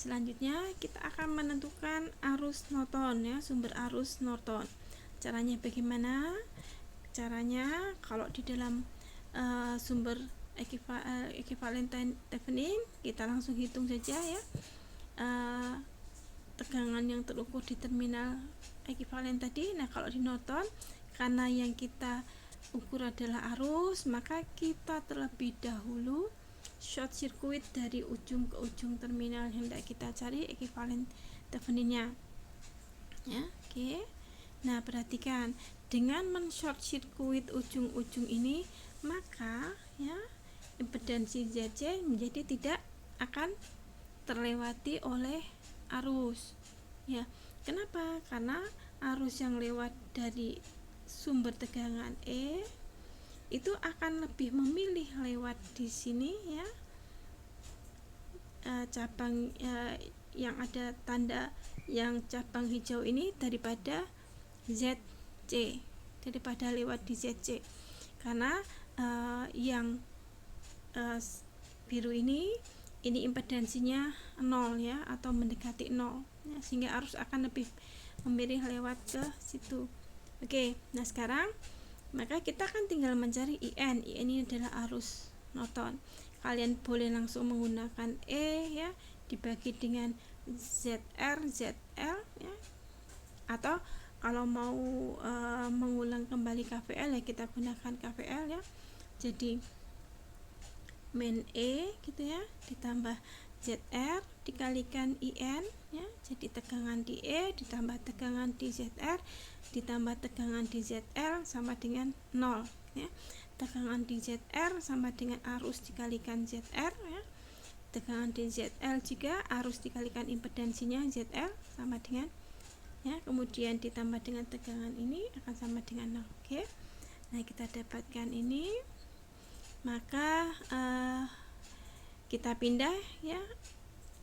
Selanjutnya kita akan menentukan arus Norton ya, sumber arus Norton. Caranya bagaimana? Caranya kalau di dalam sumber ekivalen Thevenin, kita langsung hitung saja ya. Tegangan yang terukur di terminal ekivalen tadi. Nah, kalau di Norton, karena yang kita ukur adalah arus, maka kita terlebih dahulu short circuit dari ujung ke ujung terminal yang hendak kita cari ekivalen Theveninnya ya. Oke. Nah, perhatikan, dengan men-short circuit ujung-ujung ini, maka ya impedansi ZC menjadi tidak akan terlewati oleh arus ya. Kenapa? Karena arus yang lewat dari sumber tegangan E itu akan lebih memilih lewat di sini ya, cabang yang ada tanda yang cabang hijau ini daripada ZC, daripada lewat di ZC, karena yang biru ini impedansinya 0 ya, atau mendekati 0 ya, sehingga arus akan lebih memilih lewat ke situ. Oke, nah sekarang maka kita kan tinggal mencari IN. IN ini adalah arus Norton. Kalian boleh langsung menggunakan E ya, dibagi dengan ZR, ZL ya. Atau kalau mau mengulang kembali KVL ya, kita gunakan KVL ya. Jadi min E gitu ya, ditambah ZR dikalikan IN ya. Jadi tegangan di E ditambah tegangan di ZR ditambah tegangan di ZL sama dengan 0 ya. Tegangan di ZR sama dengan arus dikalikan ZR ya. Tegangan di ZL juga arus dikalikan impedansinya ZL sama dengan ya, kemudian ditambah dengan tegangan ini akan sama dengan 0. Oke. Nah, kita dapatkan ini, maka kita pindah ya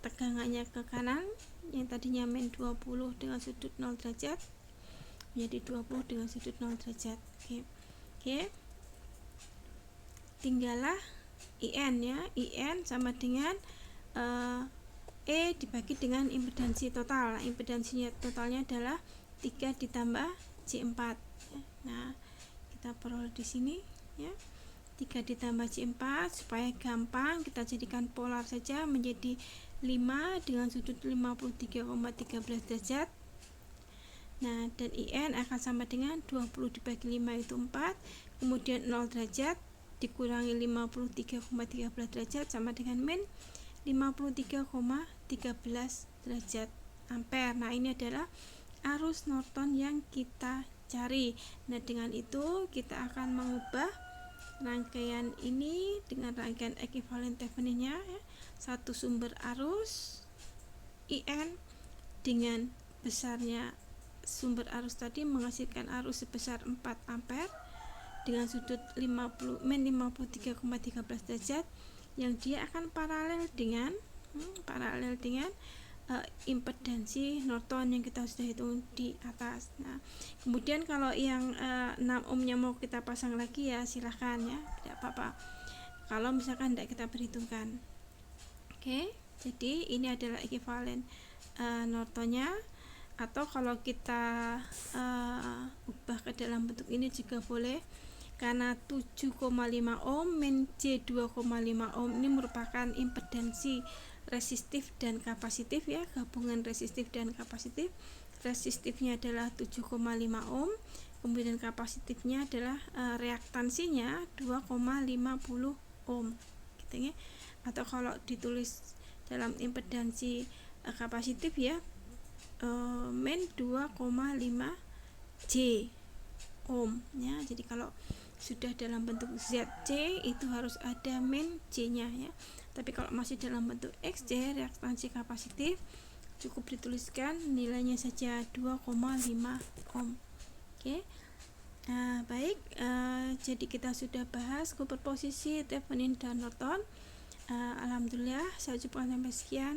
tegangannya ke kanan, yang tadinya min 20 dengan sudut 0 derajat menjadi 20 dengan sudut 0 derajat. Oke. Tinggallah IN ya. IN sama dengan E dibagi dengan impedansi total. Nah, impedansinya totalnya adalah 3 ditambah C4 ya. Nah, kita peroleh di sini ya. 3 ditambah C4 supaya gampang kita jadikan polar saja menjadi 5 dengan sudut 53,13 derajat. Nah, dan IN akan sama dengan 20 dibagi 5 itu 4, kemudian 0 derajat dikurangi 53,13 derajat sama dengan min 53,13 derajat ampere. Nah, ini adalah arus Norton yang kita cari. Nah, dengan itu kita akan mengubah rangkaian ini dengan rangkaian ekivalen Theveninnya ya. Satu sumber arus IN dengan besarnya sumber arus tadi menghasilkan arus sebesar 4 ampere dengan sudut min 53,13 derajat, yang dia akan paralel dengan impedansi Norton yang kita sudah hitung di atas. Nah, kemudian kalau yang 6 ohmnya mau kita pasang lagi ya silahkan ya, tidak apa-apa kalau misalkan tidak kita perhitungkan. Oke, jadi ini adalah ekivalen Nortonnya. Atau kalau kita ubah ke dalam bentuk ini juga boleh, karena 7,5 ohm min J 2,5 ohm ini merupakan impedansi resistif dan kapasitif ya, gabungan resistif dan kapasitif. Resistifnya adalah 7,5 ohm, kemudian kapasitifnya adalah reaktansinya 2,50 ohm gitu ya. Atau kalau ditulis dalam impedansi kapasitif ya, min 2,5 J ohm ya. Jadi kalau sudah dalam bentuk ZC itu harus ada min J nya ya. Tapi kalau masih dalam bentuk XC, reaktansi kapasitif, cukup dituliskan nilainya saja 2,5 ohm. Oke. Baik, jadi kita sudah bahas superposisi Thevenin dan Norton. Alhamdulillah, saya cukupkan sampai sekian.